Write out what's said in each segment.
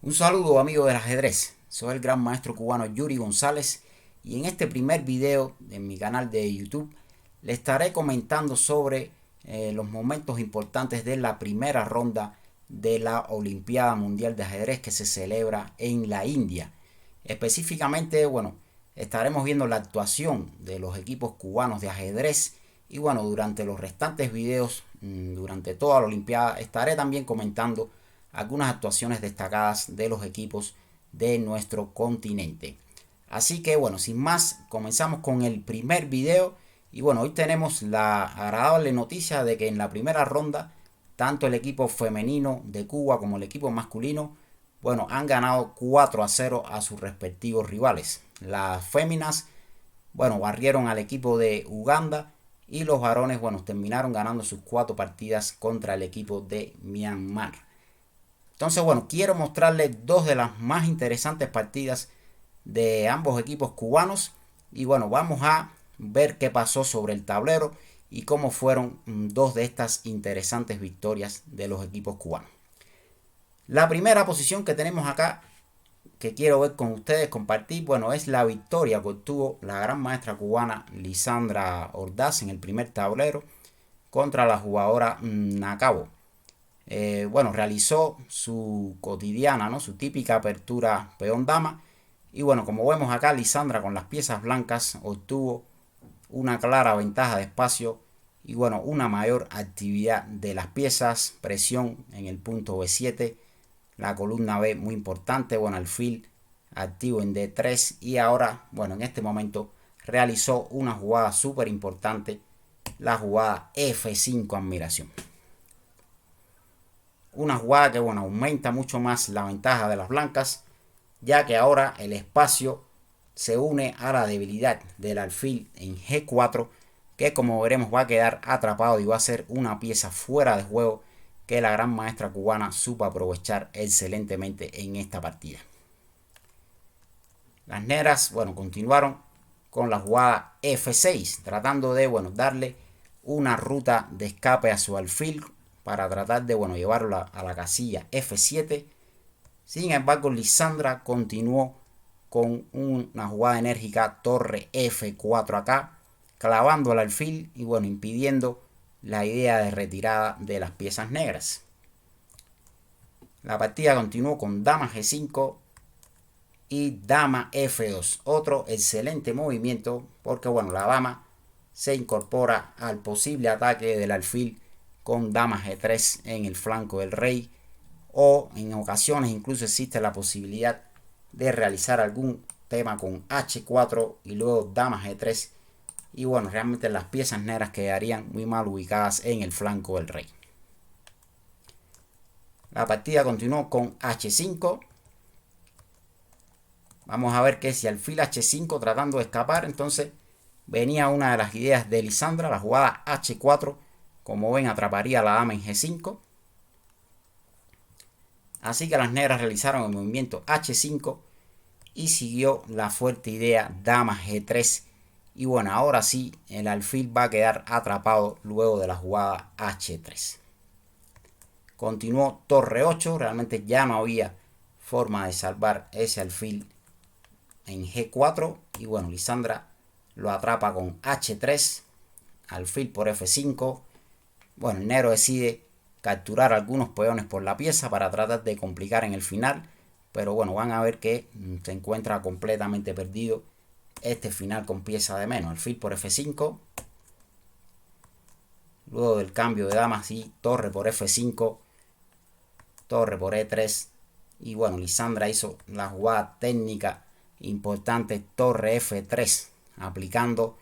Un saludo amigos del ajedrez, soy el gran maestro cubano Yuri González y en este primer video de mi canal de YouTube le estaré comentando sobre los momentos importantes de la primera ronda de la Olimpiada Mundial de Ajedrez que se celebra en la India. Específicamente, estaremos viendo la actuación de los equipos cubanos de ajedrez y durante los restantes videos, durante toda la Olimpiada, estaré también comentando algunas actuaciones destacadas de los equipos de nuestro continente. Así que sin más, comenzamos con el primer video. Y hoy tenemos la agradable noticia de que en la primera ronda, tanto el equipo femenino de Cuba como el equipo masculino, han ganado 4-0 a sus respectivos rivales. Las féminas, barrieron al equipo de Uganda y los varones, terminaron ganando sus 4 partidas contra el equipo de Myanmar. Entonces, quiero mostrarles dos de las más interesantes partidas de ambos equipos cubanos. Y vamos a ver qué pasó sobre el tablero y cómo fueron dos de estas interesantes victorias de los equipos cubanos. La primera posición que tenemos acá, que quiero ver con ustedes, compartir, es la victoria que obtuvo la gran maestra cubana Lisandra Ordaz en el primer tablero contra la jugadora Nakabo. Realizó su cotidiana, su típica apertura peón-dama. Y como vemos acá, Lisandra con las piezas blancas obtuvo una clara ventaja de espacio y una mayor actividad de las piezas, presión en el punto B7, la columna B muy importante, alfil activo en D3 y ahora, en este momento realizó una jugada súper importante, la jugada F5 admiración. Una jugada que aumenta mucho más la ventaja de las blancas, ya que ahora el espacio se une a la debilidad del alfil en G4, que como veremos va a quedar atrapado y va a ser una pieza fuera de juego que la gran maestra cubana supo aprovechar excelentemente en esta partida. Las negras continuaron con la jugada F6, tratando de darle una ruta de escape a su alfil para tratar de llevarlo a la casilla F7. Sin embargo, Lisandra continuó con una jugada enérgica torre F4 acá, clavando el alfil y impidiendo la idea de retirada de las piezas negras. La partida continuó con dama G5 y dama F2. Otro excelente movimiento porque la dama se incorpora al posible ataque del alfil con dama G3 en el flanco del rey, o en ocasiones incluso existe la posibilidad de realizar algún tema con H4 y luego dama G3 y realmente las piezas negras quedarían muy mal ubicadas en el flanco del rey. La partida continuó con H5. Vamos a ver que si alfil H5 tratando de escapar, entonces venía una de las ideas de Lisandra, la jugada H4. Como ven, atraparía a la dama en G5. Así que las negras realizaron el movimiento H5 y siguió la fuerte idea dama G3. Y ahora sí, el alfil va a quedar atrapado luego de la jugada H3. Continuó torre 8, realmente ya no había forma de salvar ese alfil en G4. Y Lisandra lo atrapa con H3, alfil por F5. El negro decide capturar algunos peones por la pieza para tratar de complicar en el final, pero van a ver que se encuentra completamente perdido este final con pieza de menos. Alfil por F5, luego del cambio de damas y torre por F5, torre por E3 y Lisandra hizo la jugada técnica importante torre F3, aplicando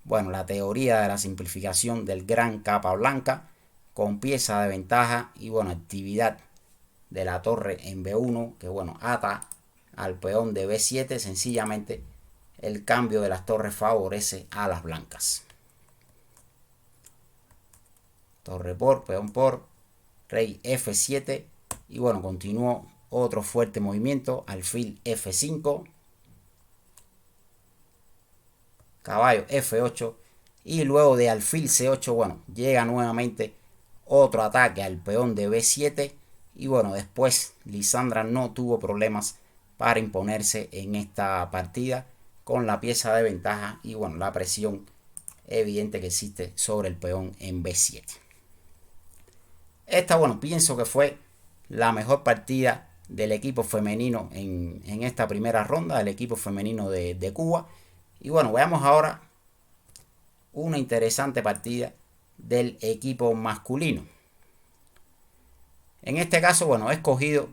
la teoría de la simplificación del gran capa blanca con pieza de ventaja y actividad de la torre en B1 que ata al peón de B7. Sencillamente el cambio de las torres favorece a las blancas. Torre por, peón por, rey F7 y continuó otro fuerte movimiento, alfil F5, caballo F8 y luego de alfil C8 llega nuevamente otro ataque al peón de B7 Y bueno, después Lisandra no tuvo problemas para imponerse en esta partida con la pieza de ventaja y bueno, la presión evidente que existe sobre el peón en B7. Esta, bueno, pienso que fue la mejor partida del equipo femenino en esta primera ronda, del equipo femenino de Cuba. Y bueno, veamos ahora una interesante partida del equipo masculino. En este caso, bueno, he escogido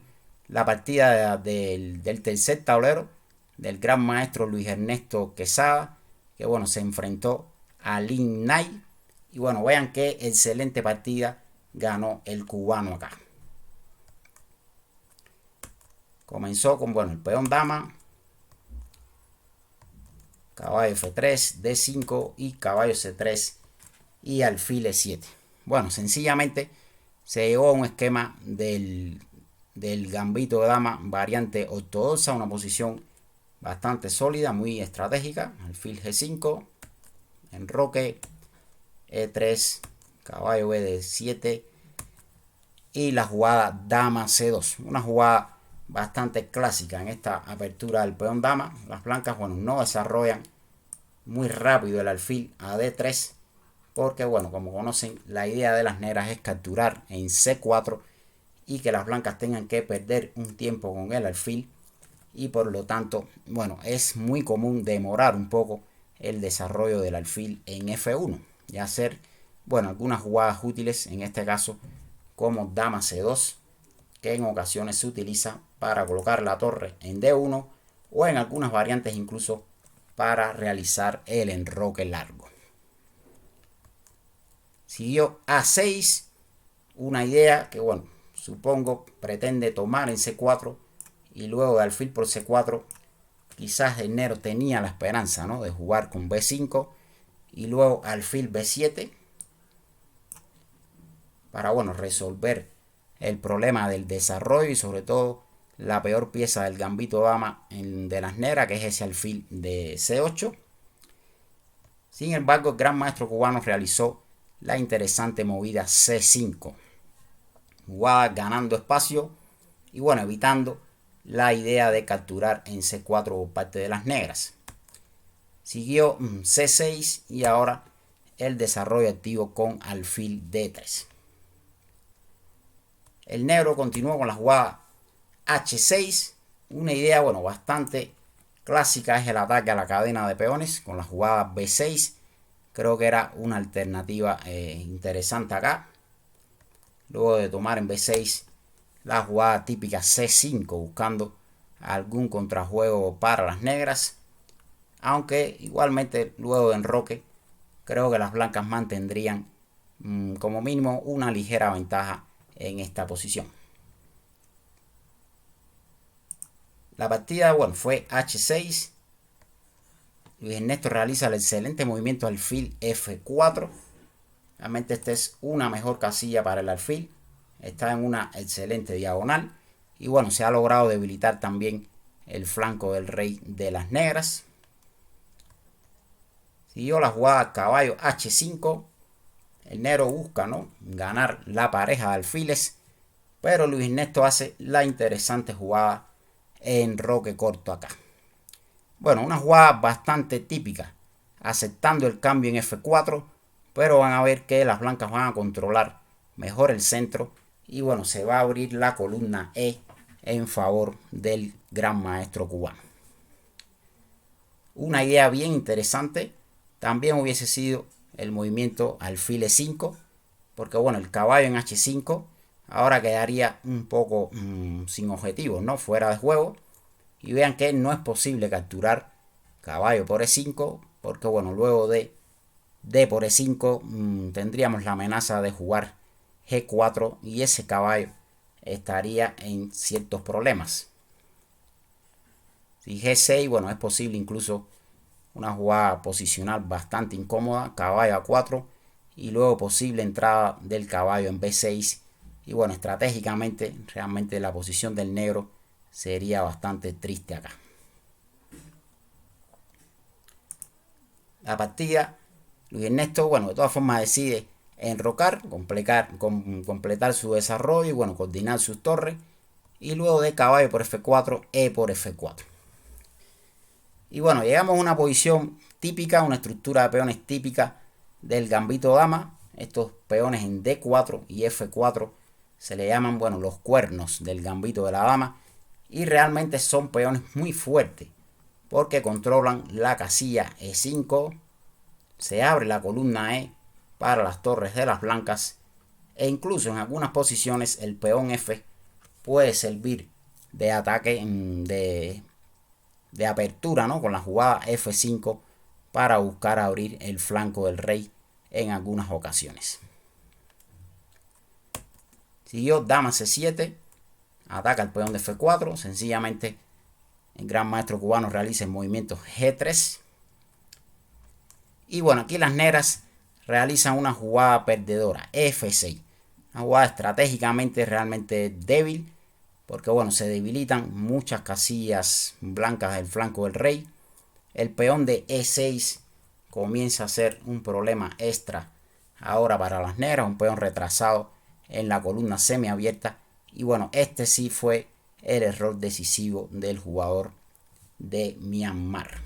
la partida del tercer tablero del gran maestro Luis Ernesto Quesada, que bueno, se enfrentó a Lin Nai. Y bueno, vean qué excelente partida ganó el cubano acá. Comenzó con, bueno, el peón dama, caballo F3, D5 y caballo C3 y alfil E7. Bueno, sencillamente se llegó a un esquema del gambito de dama variante ortodoxa, una posición bastante sólida, muy estratégica. Alfil G5, enroque, E3, caballo BD7 y la jugada dama C2. Una jugada bastante clásica en esta apertura del peón dama. Las blancas, bueno, no desarrollan muy rápido el alfil a D3 porque, bueno, como conocen, la idea de las negras es capturar en C4 y que las blancas tengan que perder un tiempo con el alfil y por lo tanto, bueno, es muy común demorar un poco el desarrollo del alfil en F1 y hacer, bueno, algunas jugadas útiles, en este caso como dama C2, que en ocasiones se utiliza para colocar la torre en D1 o en algunas variantes incluso para realizar el enroque largo. Siguió A6, una idea que, bueno, supongo pretende tomar en C4 y luego de alfil por C4 quizás el negro tenía la esperanza, ¿no?, de jugar con B5 y luego alfil B7 para, bueno, resolver el problema del desarrollo y sobre todo la peor pieza del gambito dama de las negras, que es ese alfil de C8. Sin embargo, el gran maestro cubano realizó la interesante movida C5, jugada ganando espacio y, bueno, evitando la idea de capturar en C4 por parte de las negras. Siguió C6 y ahora el desarrollo activo con alfil D3. El negro continuó con la jugada H6, una idea, bueno, bastante clásica, es el ataque a la cadena de peones con la jugada B6. Creo que era una alternativa interesante acá. Luego de tomar en B6 la jugada típica C5, buscando algún contrajuego para las negras. Aunque igualmente luego de enroque, creo que las blancas mantendrían como mínimo una ligera ventaja en esta posición. La partida, bueno, fue H6. Luis Ernesto realiza el excelente movimiento alfil F4. Realmente esta es una mejor casilla para el alfil. Está en una excelente diagonal. Y bueno, se ha logrado debilitar también el flanco del rey de las negras. Siguió la jugada caballo H5. El negro busca, ¿no?, ganar la pareja de alfiles. Pero Luis Ernesto hace la interesante jugada enroque corto acá. Bueno, una jugada bastante típica, aceptando el cambio en F4, pero van a ver que las blancas van a controlar mejor el centro y, bueno, se va a abrir la columna E en favor del gran maestro cubano. Una idea bien interesante también hubiese sido el movimiento alfil E5, porque, bueno, el caballo en H5 ahora quedaría un poco sin objetivos, ¿no?, fuera de juego. Y vean que no es posible capturar caballo por E5, porque, bueno, luego de D por E5 tendríamos la amenaza de jugar G4 y ese caballo estaría en ciertos problemas. Si G6, bueno, es posible incluso una jugada posicional bastante incómoda, caballo A4 y luego posible entrada del caballo en B6. Y bueno, estratégicamente realmente la posición del negro sería bastante triste acá. La partida, Luis Ernesto, bueno, de todas formas decide enrocar, completar su desarrollo y bueno, coordinar sus torres. Y luego de caballo por F4, E por F4. Y bueno, llegamos a una posición típica, una estructura de peones típica del gambito dama. Estos peones en D4 y F4 se le llaman, bueno, los cuernos del gambito de la dama. Y realmente son peones muy fuertes porque controlan la casilla E5. Se abre la columna E para las torres de las blancas. E incluso en algunas posiciones el peón F puede servir de ataque de apertura, ¿no? Con la jugada F5 para buscar abrir el flanco del rey en algunas ocasiones. Siguió dama C7, ataca el peón de F4, sencillamente el gran maestro cubano realiza el movimiento G3. Y bueno, aquí las negras realizan una jugada perdedora, F6. Una jugada estratégicamente realmente débil, porque bueno, se debilitan muchas casillas blancas del flanco del rey. El peón de E6 comienza a ser un problema extra ahora para las negras, un peón retrasado en la columna semiabierta. Y bueno, este sí fue el error decisivo del jugador de Myanmar.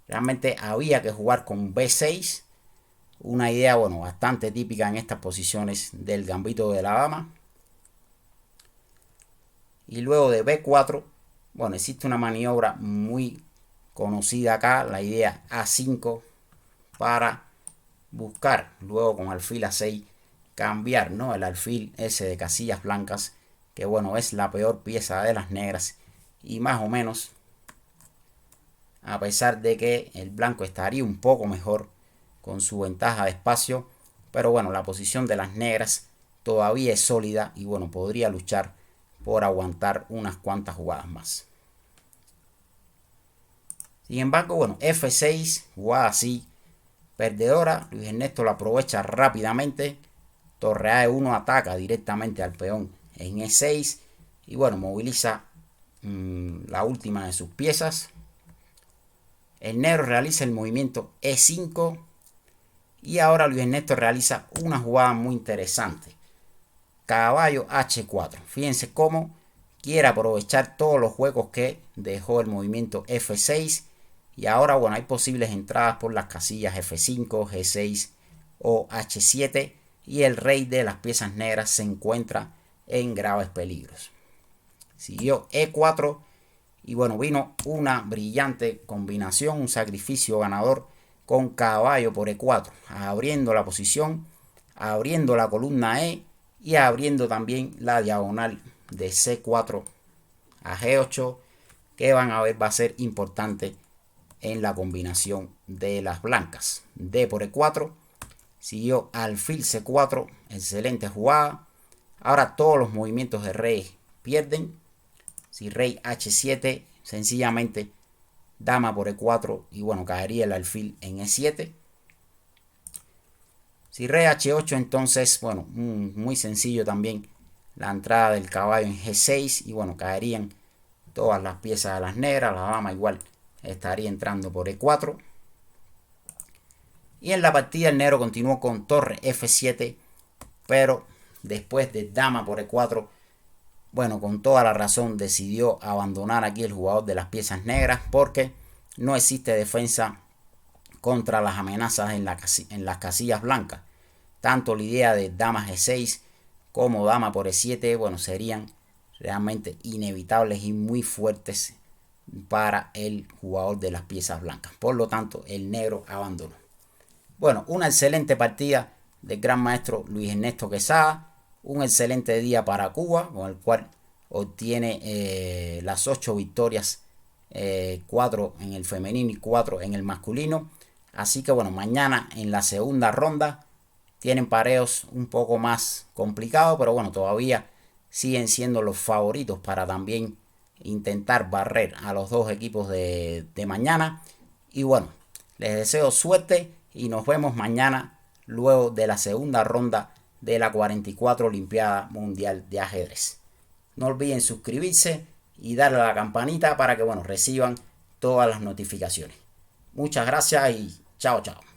Realmente había que jugar con B6, una idea, bueno, bastante típica en estas posiciones del gambito de la dama. Y luego de B4, bueno, existe una maniobra muy conocida acá, la idea A5, para buscar luego con alfil A6 cambiar, ¿no? El alfil ese de casillas blancas, que bueno, es la peor pieza de las negras. Y más o menos, a pesar de que el blanco estaría un poco mejor con su ventaja de espacio, pero bueno, la posición de las negras todavía es sólida y bueno, podría luchar por aguantar unas cuantas jugadas más. Sin embargo, bueno, F6, jugada así, perdedora. Luis Ernesto la aprovecha rápidamente. Torre A1 ataca directamente al peón en E6 y bueno, moviliza la última de sus piezas. El negro realiza el movimiento E5 y ahora Luis Ernesto realiza una jugada muy interesante. Caballo H4. Fíjense cómo quiere aprovechar todos los huecos que dejó el movimiento F6. Y ahora, bueno, hay posibles entradas por las casillas F5, G6 o H7. Y el rey de las piezas negras se encuentra en graves peligros. Siguió E4. Y bueno, vino una brillante combinación, un sacrificio ganador con caballo por E4. Abriendo la posición, abriendo la columna E y abriendo también la diagonal de C4 a G8, que van a ver va a ser importante en la combinación de las blancas. D por E4, siguió alfil C4, excelente jugada. Ahora todos los movimientos de rey pierden. Si rey H7, sencillamente dama por E4 y bueno, caería el alfil en E7. Si rey H8, entonces, bueno, muy sencillo también la entrada del caballo en G6 y bueno, caerían todas las piezas de las negras. La dama igual estaría entrando por E4. Y en la partida el negro continuó con torre F7, pero después de dama por E4, bueno, con toda la razón decidió abandonar aquí el jugador de las piezas negras porque no existe defensa contra las amenazas en las casillas blancas. Tanto la idea de dama G6 como dama por E7, bueno, serían realmente inevitables y muy fuertes para el jugador de las piezas blancas. Por lo tanto, el negro abandonó. Bueno, una excelente partida del gran maestro Luis Ernesto Quesada. Un excelente día para Cuba, con el cual obtiene las 8 victorias, 4 en el femenino y 4 en el masculino. Así que bueno, mañana en la segunda ronda tienen pareos un poco más complicados, pero bueno, todavía siguen siendo los favoritos para también intentar barrer a los dos equipos de mañana. Y bueno, les deseo suerte y nos vemos mañana luego de la segunda ronda de la 44 Olimpiada Mundial de Ajedrez. No olviden suscribirse y darle a la campanita para que bueno, reciban todas las notificaciones. Muchas gracias y chao, chao.